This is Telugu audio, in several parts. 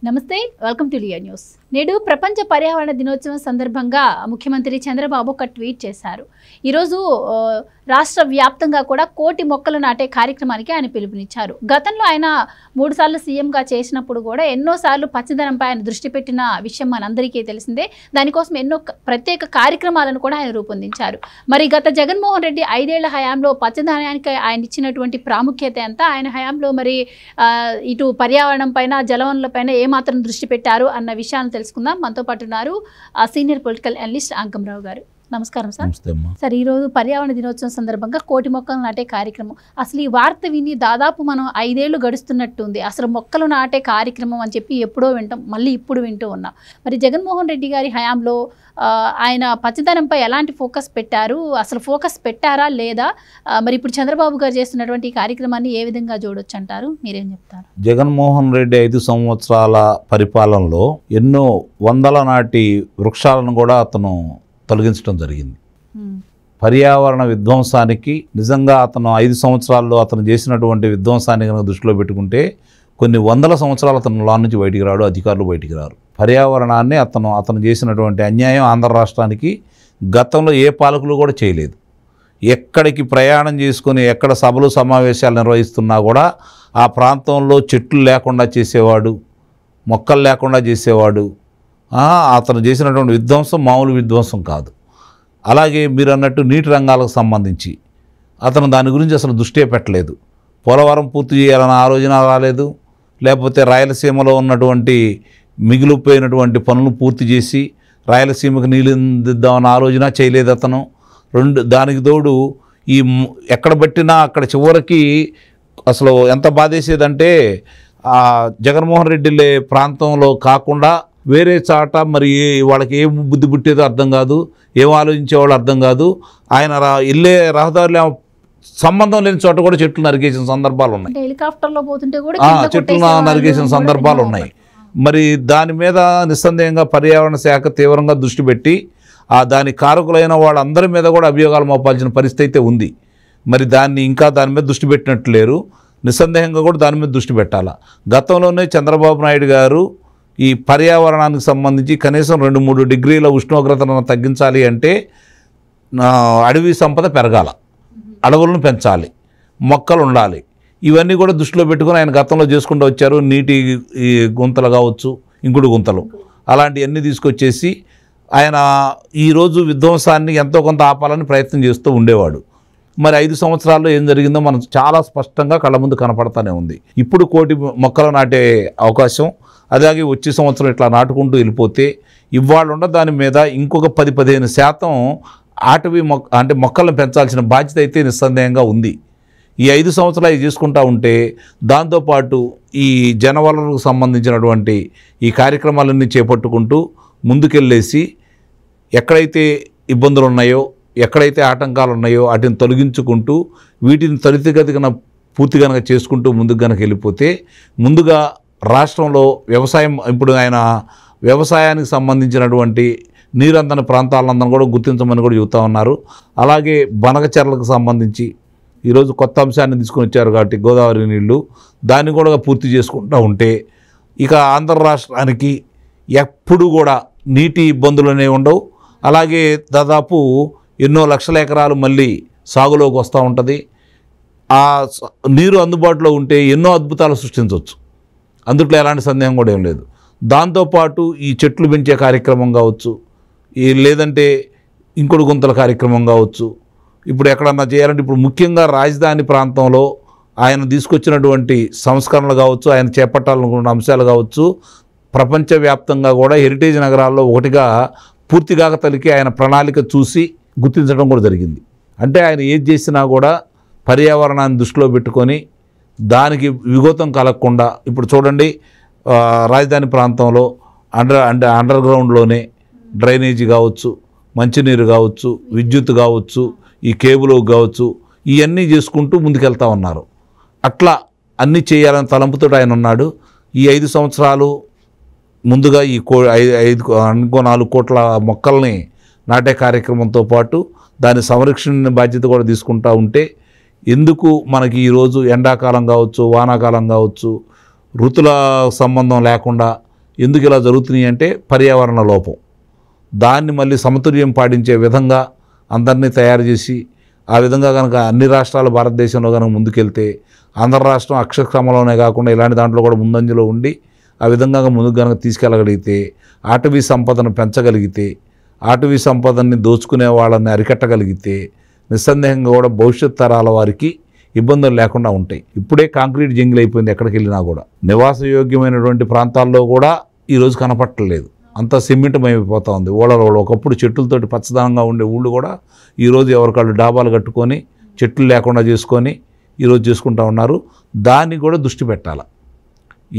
నమస్తే వెల్కమ్ టు లియా న్యూస్. నేడు ప్రపంచ పర్యావరణ దినోత్సవం సందర్భంగా ముఖ్యమంత్రి చంద్రబాబు ఒక ట్వీట్ చేశారు. ఈరోజు రాష్ట్ర వ్యాప్తంగా కూడా 1,00,00,000 మొక్కలు నాటే కార్యక్రమానికి ఆయన పిలుపునిచ్చారు. గతంలో ఆయన 3 సార్లు సీఎంగా చేసినప్పుడు కూడా ఎన్నోసార్లు పచ్చదనంపై ఆయన దృష్టి పెట్టిన విషయం మనందరికీ తెలిసిందే. దానికోసం ఎన్నో ప్రత్యేక కార్యక్రమాలను కూడా ఆయన రూపొందించారు. మరి గత జగన్మోహన్ రెడ్డి 5 ఏళ్ల హయాంలో పచ్చదనానికి ఆయన ఇచ్చినటువంటి ప్రాముఖ్యత ఎంత, ఆయన హయాంలో మరి ఇటు పర్యావరణం పైన జలవనరుల పైన ఏమాత్రం దృష్టి పెట్టారు అన్న విషయాన్ని తెలుసుకుందాం. మనతో పాటు ఉన్నారు సీనియర్ పొలిటికల్ అనలిస్ట్ అంకంరావు గారు. నమస్కారం సార్. సార్, ఈరోజు పర్యావరణ దినోత్సవం సందర్భంగా 1,00,00,000 మొక్కలు నాటే కార్యక్రమం. అసలు ఈ వార్త విని దాదాపు మనం 5 ఏళ్ళు గడుస్తున్నట్టుంది. అసలు మొక్కలు నాటే కార్యక్రమం అని చెప్పి ఎప్పుడో వింటాం, మళ్ళీ ఇప్పుడు వింటూ ఉన్నాం. మరి జగన్మోహన్ రెడ్డి గారి హయాంలో ఆయన పచ్చదనంపై ఎలాంటి ఫోకస్ పెట్టారు, అసలు ఫోకస్ పెట్టారా లేదా, మరి ఇప్పుడు చంద్రబాబు గారు చేస్తున్నటువంటి ఈ కార్యక్రమాన్ని ఏ విధంగా చూడొచ్చు అంటారు, మీరేం చెప్తారు? జగన్మోహన్ రెడ్డి 5 సంవత్సరాల పరిపాలనలో ఎన్నో వందల నాటి వృక్షాలను కూడా అతను తొలగించడం జరిగింది. పర్యావరణ విధ్వంసానికి నిజంగా అతను 5 సంవత్సరాల్లో అతను చేసినటువంటి విధ్వంసాన్ని కనుక దృష్టిలో పెట్టుకుంటే కొన్ని వందల సంవత్సరాలు అతను లా నుంచి బయటికి రాడు, అధికారులు బయటికి రారు. పర్యావరణాన్ని అతను చేసినటువంటి అన్యాయం ఆంధ్ర రాష్ట్రానికి గతంలో ఏ పాలకులు కూడా చేయలేదు. ఎక్కడికి ప్రయాణం చేసుకొని ఎక్కడ సభలు సమావేశాలు నిర్వహిస్తున్నా కూడా ఆ ప్రాంతంలో చెట్లు లేకుండా చేసేవాడు, మొక్కలు లేకుండా చేసేవాడు. అతను చేసినటువంటి విధ్వంసం మామూలు విధ్వంసం కాదు. అలాగే మీరు అన్నట్టు నీటి రంగాలకు సంబంధించి అతను దాని గురించి అసలు దృష్టి పెట్టలేదు. పోలవరం పూర్తి చేయాలన్న ఆలోచన రాలేదు, లేకపోతే రాయలసీమలో ఉన్నటువంటి మిగిలిపోయినటువంటి పనులు పూర్తి చేసి రాయలసీమకు నీళ్ళు అందిద్దామన్న ఆలోచన చేయలేదు అతను. దానికి తోడు ఈ ఎక్కడ పట్టినా అక్కడ చివరికి అసలు ఎంత బాధేసేదంటే జగన్మోహన్ రెడ్డి ప్రాంతంలో కాకుండా వేరే చాట మరి వాళ్ళకి ఏం బుద్ధి పుట్టేదో అర్థం కాదు, ఏం ఆలోచించేవాళ్ళు అర్థం కాదు. ఆయన వెళ్ళే రహదారులు సంబంధం లేని చోట కూడా చెట్లు నరికేసిన సందర్భాలు ఉన్నాయి, హెలికాప్టర్లో పోతుంటే కూడా చెట్లు నరికేసిన సందర్భాలు ఉన్నాయి. మరి దాని మీద నిస్సందేహంగా పర్యావరణ శాఖ తీవ్రంగా దృష్టి పెట్టి దాని కారకులైన వాళ్ళందరి మీద కూడా అభియోగాలు మోపాల్సిన పరిస్థితి అయితే ఉంది. మరి దాని మీద దృష్టి పెట్టినట్టు లేరు. నిస్సందేహంగా కూడా దాని మీద దృష్టి పెట్టాలా. గతంలోనే చంద్రబాబు నాయుడు గారు ఈ పర్యావరణానికి సంబంధించి కనీసం 2-3 డిగ్రీల ఉష్ణోగ్రతను తగ్గించాలి అంటే అడవి సంపద పెరగాల, అడవులను పెంచాలి, మొక్కలు ఉండాలి. ఇవన్నీ కూడా దృష్టిలో పెట్టుకుని ఆయన గతంలో చేసుకుంటూ వచ్చారు. నీటి గుంతలు కావచ్చు, ఇంకుడు గుంతలు, అలాంటివన్నీ తీసుకొచ్చేసి ఆయన ఈరోజు విధ్వంసాన్ని ఎంతో కొంత ఆపాలని ప్రయత్నం చేస్తూ ఉండేవాడు. మరి 5 సంవత్సరాల్లో ఏం జరిగిందో మనం చాలా స్పష్టంగా కళ్ళ ముందు కనపడతానే ఉంది. ఇప్పుడు 1,00,00,000 మొక్కలు నాటే అవకాశం, అలాగే వచ్చే సంవత్సరం ఇట్లా నాటుకుంటూ వెళ్ళిపోతే ఇవాళ ఉన్న దాని మీద ఇంకొక 10-15% అటవీ అంటే మొక్కలను పెంచాల్సిన బాధ్యత అయితే నిస్సందేహంగా ఉంది. ఈ 5 సంవత్సరాలు చేసుకుంటూ ఉంటే దాంతోపాటు ఈ జనవనరులకు సంబంధించినటువంటి ఈ కార్యక్రమాలన్నీ చేపట్టుకుంటూ ముందుకెళ్ళేసి ఎక్కడైతే ఇబ్బందులు ఉన్నాయో, ఎక్కడైతే ఆటంకాలు ఉన్నాయో వాటిని తొలగించుకుంటూ వీటిని త్వరితగతిన పూర్తి కనుక చేసుకుంటూ ముందుకు కనుక వెళ్ళిపోతే ముందుగా రాష్ట్రంలో వ్యవసాయం, ఇప్పుడు ఆయన వ్యవసాయానికి సంబంధించినటువంటి నీరందని ప్రాంతాలందరూ కూడా గుర్తించమని కూడా చెబుతూ ఉన్నారు. అలాగే బనకచెర్లకు సంబంధించి ఈరోజు కొత్త అంశాన్ని తీసుకొని వచ్చారు కాబట్టి గోదావరి నీళ్లు దాన్ని కూడా పూర్తి చేసుకుంటూ ఉంటే ఇక ఆంధ్ర రాష్ట్రానికి ఎప్పుడు కూడా నీటి ఇబ్బందులనే ఉండవు. అలాగే దాదాపు ఎన్నో లక్షల ఎకరాలు మళ్ళీ సాగులోకి వస్తూ ఉంటుంది. ఆ నీరు అందుబాటులో ఉంటే ఎన్నో అద్భుతాలు సృష్టించవచ్చు, అందుట్లో ఎలాంటి సందేహం కూడా ఏం లేదు. దాంతోపాటు ఈ చెట్లు పెంచే కార్యక్రమం కావచ్చు, లేదంటే ఇంకుడు గుంతల కార్యక్రమం కావచ్చు, ఇప్పుడు ఎక్కడన్నా చేయాలంటే ఇప్పుడు ముఖ్యంగా రాజధాని ప్రాంతంలో ఆయన తీసుకొచ్చినటువంటి సంస్కరణలు కావచ్చు, ఆయన చేపట్టాలనుకున్న అంశాలు కావచ్చు, ప్రపంచవ్యాప్తంగా కూడా హెరిటేజ్ నగరాల్లో ఒకటిగా పూర్తిగా తలికి ఆయన ప్రణాళిక చూసి గుర్తించడం కూడా జరిగింది. అంటే ఆయన ఏది చేసినా కూడా పర్యావరణాన్ని దృష్టిలో పెట్టుకొని దానికి విఘాతం కలగకుండా, ఇప్పుడు చూడండి రాజధాని ప్రాంతంలో అండర్ గ్రౌండ్లోనే డ్రైనేజీ కావచ్చు, మంచినీరు కావచ్చు, విద్యుత్ కావచ్చు, ఈ కేబుల్ కావచ్చు, ఇవన్నీ చేసుకుంటూ ముందుకెళ్తా ఉన్నారు. అట్లా అన్నీ చేయాలని తలంపుతో ఆయన ఉన్నాడు. ఈ 5 సంవత్సరాలు ముందుగా ఈ 4 కోట్ల మొక్కల్ని నాటే కార్యక్రమంతో పాటు దాని సంరక్షణ బాధ్యత కూడా తీసుకుంటూ ఉంటే ఎందుకు మనకి ఈరోజు ఎండాకాలం కావచ్చు, వానాకాలం కావచ్చు, ఋతుల సంబంధం లేకుండా ఎందుకు ఇలా జరుగుతున్నాయి అంటే పర్యావరణ లోపం. దాన్ని మళ్ళీ సమతుల్యం పాటించే విధంగా అందరినీ తయారు చేసి ఆ విధంగా కనుక అన్ని రాష్ట్రాలు భారతదేశంలో కనుక ముందుకెళ్తే ఆంధ్ర రాష్ట్రం అక్షరక్రమంలోనే కాకుండా ఇలాంటి దాంట్లో కూడా ముందంజలో ఉండి ఆ విధంగా ముందుకు కనుక తీసుకెళ్ళగలిగితే, అటవీ సంపదను పెంచగలిగితే, అటవీ సంపదన్ని దోచుకునే వాళ్ళని అరికట్టగలిగితే నిస్సందేహంగా కూడా భవిష్యత్ తరాల వారికి ఇబ్బందులు లేకుండా ఉంటాయి. ఇప్పుడే కాంక్రీట్ జంగిల్ అయిపోయింది. ఎక్కడికి వెళ్ళినా కూడా నివాసయోగ్యమైనటువంటి ప్రాంతాల్లో కూడా ఈరోజు కనపట్టలేదు. అంతా సిమెంటమైపోతూ ఉంది. ఊళ్ళలో ఒకప్పుడు చెట్లతోటి పచ్చదనంగా ఉండే ఊళ్ళు కూడా ఈరోజు ఎవరికాళ్ళు డాబాలు కట్టుకొని చెట్లు లేకుండా చేసుకొని ఈరోజు చేసుకుంటూ ఉన్నారు. దాన్ని కూడా దృష్టి పెట్టాలి.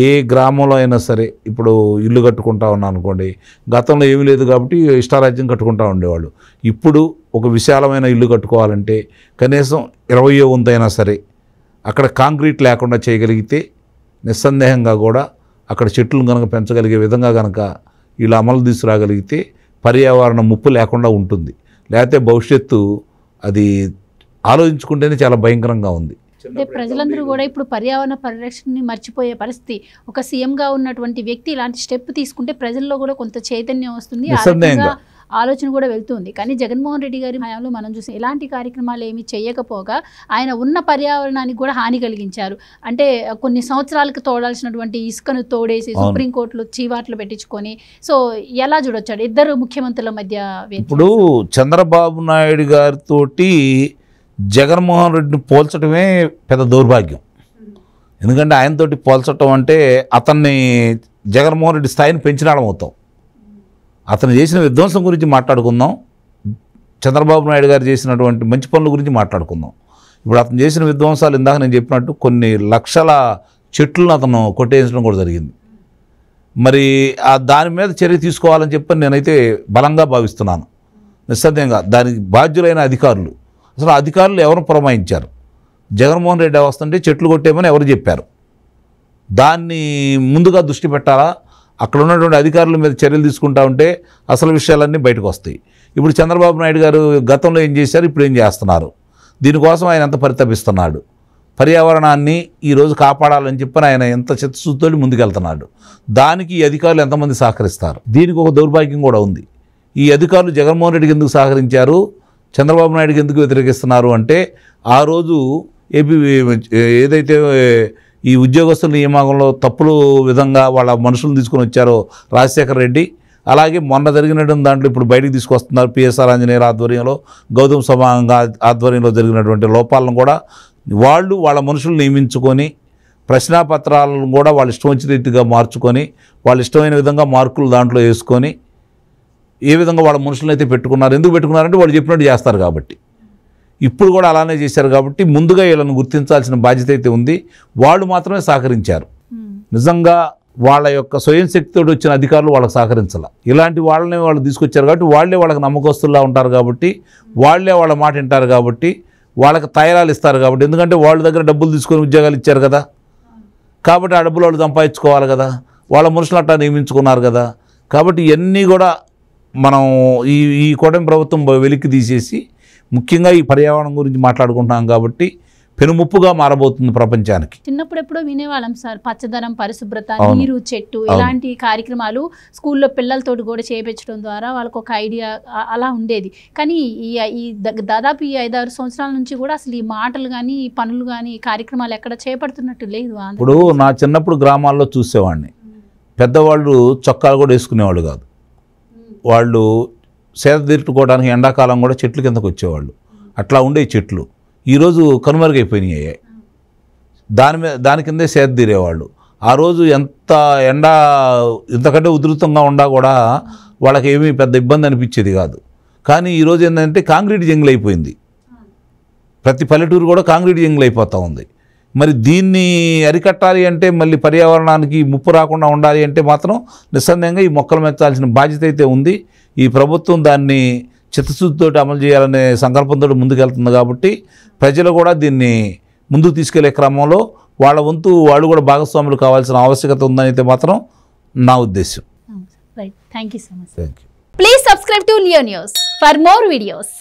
ఏ గ్రామంలో అయినా సరే ఇప్పుడు ఇల్లు కట్టుకుంటా ఉన్నాను అనుకోండి, గతంలో ఏమీ లేదు కాబట్టి ఇష్టారాజ్యం కట్టుకుంటూ ఉండేవాళ్ళు. ఇప్పుడు ఒక విశాలమైన ఇల్లు కట్టుకోవాలంటే కనీసం 20వ వంతైనా సరే అక్కడ కాంక్రీట్ లేకుండా చేయగలిగితే నిస్సందేహంగా కూడా అక్కడ చెట్లు కనుక పెంచగలిగే విధంగా కనుక ఇలా అమలు తీసుకురాగలిగితే పర్యావరణ ముప్పు లేకుండా ఉంటుంది. లేకపోతే భవిష్యత్తు అది ఆలోచించుకుంటేనే చాలా భయంకరంగా ఉంది. అంటే ప్రజలందరూ కూడా ఇప్పుడు పర్యావరణ పరిరక్షణని మర్చిపోయే పరిస్థితి. ఒక సీఎంగా ఉన్నటువంటి వ్యక్తి ఇలాంటి స్టెప్ తీసుకుంటే ప్రజల్లో కూడా కొంత చైతన్యం వస్తుంది, ఆలోచన కూడా వెళ్తుంది. కానీ జగన్మోహన్ రెడ్డి గారి హయాంలో మనం చూసి ఇలాంటి కార్యక్రమాలు ఏమీ చేయకపోగా ఆయన ఉన్న పర్యావరణానికి కూడా హాని కలిగించారు. అంటే కొన్ని సంవత్సరాలకు తోడాల్సినటువంటి ఇసుకను తోడేసి సుప్రీంకోర్టులో చీవాట్లు పెట్టించుకొని, సో ఎలా చూడొచ్చాడు ఇద్దరు ముఖ్యమంత్రుల మధ్య? ఇప్పుడు చంద్రబాబు నాయుడు గారితోటి జగన్మోహన్ రెడ్డిని పోల్చడమే పెద్ద దౌర్భాగ్యం. ఎందుకంటే ఆయనతోటి పోల్చడం అంటే అతన్ని జగన్మోహన్ రెడ్డి స్థాయిని పెంచినాడం అవుతాం. అతను చేసిన విధ్వంసం గురించి మాట్లాడుకుందాం, చంద్రబాబు నాయుడు గారు చేసినటువంటి మంచి పనుల గురించి మాట్లాడుకుందాం. ఇప్పుడు అతను చేసిన విధ్వంసాలు ఇందాక నేను చెప్పినట్టు కొన్ని లక్షల చెట్లను అతను కొట్టేయించడం కూడా జరిగింది. మరి దాని మీద చర్య తీసుకోవాలని చెప్పి నేనైతే బలంగా భావిస్తున్నాను. నిస్సందేహంగా దానికి బాధ్యులైన అధికారులు, అసలు అధికారులు ఎవరు పురమాయించారు? జగన్మోహన్ రెడ్డి వస్తుంటే చెట్లు కొట్టేమని ఎవరు చెప్పారు? దాన్ని ముందుగా దృష్టి పెట్టాలా? అక్కడ ఉన్నటువంటి అధికారుల మీద చర్యలు తీసుకుంటా ఉంటే అసలు విషయాలన్నీ బయటకు వస్తాయి. ఇప్పుడు చంద్రబాబు నాయుడు గారు గతంలో ఏం చేశారు, ఇప్పుడు ఏం చేస్తున్నారు, దీనికోసం ఆయన ఎంత పరితపిస్తున్నాడు, పర్యావరణాన్ని ఈరోజు కాపాడాలని చెప్పని ఆయన ఎంత చిత్తశుద్ధితో ముందుకెళ్తున్నాడు. దానికి ఈ అధికారులు ఎంతమంది సహకరిస్తారు? దీనికి ఒక దౌర్భాగ్యం కూడా ఉంది. ఈ అధికారులు జగన్మోహన్ రెడ్డికి ఎందుకు సహకరించారు, చంద్రబాబు నాయుడుకి ఎందుకు వ్యతిరేకిస్తున్నారు అంటే, ఆ రోజు ఏపీ ఏదైతే ఈ ఉద్యోగస్తుల నియామకంలో తప్పులు విధంగా వాళ్ళ మనుషులను తీసుకొని వచ్చారో రాజశేఖర రెడ్డి, అలాగే మొన్న జరిగినటువంటి దాంట్లో ఇప్పుడు బయటికి తీసుకొస్తున్నారు పిఎస్ఆర్ ఆంజనేయుల ఆధ్వర్యంలో, గౌతమ్ సవాంగ్ ఆధ్వర్యంలో జరిగినటువంటి లోపాలను కూడా వాళ్ళ మనుషులు నియమించుకొని ప్రశ్నాపత్రాలను కూడా వాళ్ళు ఇష్టం వచ్చిన రీతిగా మార్చుకొని వాళ్ళు ఇష్టమైన విధంగా మార్కులు దాంట్లో వేసుకొని ఏ విధంగా వాళ్ళ మనుషులను అయితే పెట్టుకున్నారు. ఎందుకు పెట్టుకున్నారంటే వాళ్ళు చెప్పినట్టు చేస్తారు కాబట్టి. ఇప్పుడు కూడా అలానే చేశారు కాబట్టి ముందుగా వీళ్ళని గుర్తించాల్సిన బాధ్యత అయితే ఉంది. వాళ్ళు మాత్రమే సహకరించారు. నిజంగా వాళ్ళ యొక్క స్వయం శక్తితో వచ్చిన అధికారులు వాళ్ళకి సహకరించాల. ఇలాంటి వాళ్ళని వాళ్ళు తీసుకొచ్చారు కాబట్టి వాళ్ళే వాళ్ళకి నమ్మకస్తుల్లా ఉంటారు కాబట్టి, వాళ్ళే వాళ్ళ మాట వింటారు కాబట్టి, వాళ్ళకి తైరాలు ఇస్తారు కాబట్టి. ఎందుకంటే వాళ్ళ దగ్గర డబ్బులు తీసుకొని ఉద్యోగాలు ఇచ్చారు కదా, కాబట్టి ఆ డబ్బులు వాళ్ళు సంపాదించుకోవాలి కదా, వాళ్ళ మనుషులు అట్టా నియమించుకున్నారు కదా. కాబట్టి ఇవన్నీ కూడా మనం ఈ కూటమి ప్రభుత్వం వెలికి తీసేసి ముఖ్యంగా ఈ పర్యావరణం గురించి మాట్లాడుకుంటున్నాం కాబట్టి పెనుముప్పుగా మారబోతుంది ప్రపంచానికి. చిన్నప్పుడు ఎప్పుడో వినేవాళ్ళం సార్, పచ్చదనం, పరిశుభ్రత, నీరు, చెట్టు ఇలాంటి కార్యక్రమాలు స్కూల్లో పిల్లలతోటి కూడా చేయించడం ద్వారా వాళ్ళకు ఒక ఐడియా అలా ఉండేది. కానీ ఈ దాదాపు ఈ 5-6 సంవత్సరాల నుంచి కూడా అసలు ఈ మాటలు కానీ ఈ పనులు కానీ ఈ కార్యక్రమాలు ఎక్కడ చేపడుతున్నట్టు లేదు. ఇప్పుడు నా చిన్నప్పుడు గ్రామాల్లో చూసేవాడిని, పెద్దవాళ్ళు చొక్కాలు కూడా వేసుకునేవాళ్ళు కాదు. వాళ్ళు సేద తీర్చుకోవడానికి ఎండాకాలం కూడా చెట్ల కిందకు వచ్చేవాళ్ళు. అట్లా ఉండే చెట్లు ఈరోజు కనుమరుగైపోయినాయి. దాని కిందే సేద తీరేవాళ్ళు. ఆ రోజు ఎంత ఎండ ఇంతకంటే ఉధృతంగా ఉండా కూడా వాళ్ళకి ఏమీ పెద్ద ఇబ్బంది అనిపించేది కాదు. కానీ ఈరోజు ఏంటంటే కాంక్రీట్ జంగిల్ అయిపోయింది. ప్రతి పల్లెటూరు కూడా కాంక్రీట్ జంగిల్ అయిపోతూ ఉంది. మరి దీన్ని అరికట్టాలి అంటే, మళ్ళీ పర్యావరణానికి ముప్పు రాకుండా ఉండాలి అంటే మాత్రం నిస్సందేహంగా ఈ మొక్కలు మెచ్చాల్సిన బాధ్యత అయితే ఉంది. ఈ ప్రభుత్వం దాన్ని చిత్తశుద్ధితో అమలు చేయాలనే సంకల్పంతో ముందుకెళ్తుంది కాబట్టి ప్రజలు కూడా దీన్ని ముందుకు తీసుకెళ్లే క్రమంలో వాళ్ళ వంతు వాళ్ళు కూడా భాగస్వాములు కావాల్సిన ఆవశ్యకత ఉందని అయితే మాత్రం నా ఉద్దేశం. Right, thank you so much. Thank you. Please subscribe to Leo news for more videos.